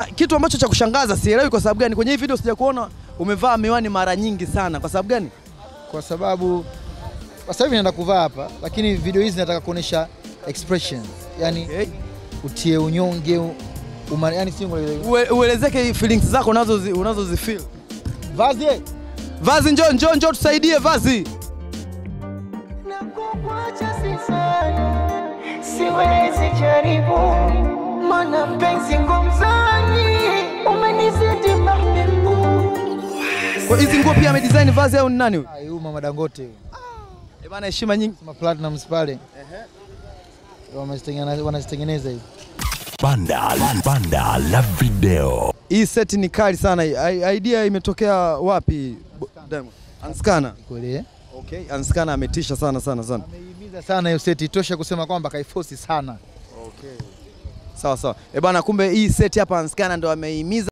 Kitu ambacho cha kushangaza sielewi kwa sababu gani kwenye hii video sijakuona umevaa miwani mara nyingi sana. Kwa sababu gani? Kwa sababu sasa hivi naenda kuvaa hapa, lakini video hizi nataka kuonesha expression. Yaani utie unyonge, yani sio uelezeke feelings zako unazozifeel. Vazi njoo tusaidie Vazi. Nakuacha siwezi jaribu, maana penzi ngomzani umenizidi mahbibu. Kwa hizi nguo pia amedesign Vazi au ni nani huyu? Huyu Mama Dangote. Bana heshima nyingi. Kama Platinum pale. Wanazitengeneza hivi. Banda la video. Hii set ni kali sana. Idea imetokea wapi? Diamond. Anskana. Kweli Okay, Anskana ametisha sana. Ameihimiza sana hiyo set, itosha kusema kwamba kaiforce sana. Okay. Sawa. Bana kumbe hii set hapa Anskana ndo ameihimiza.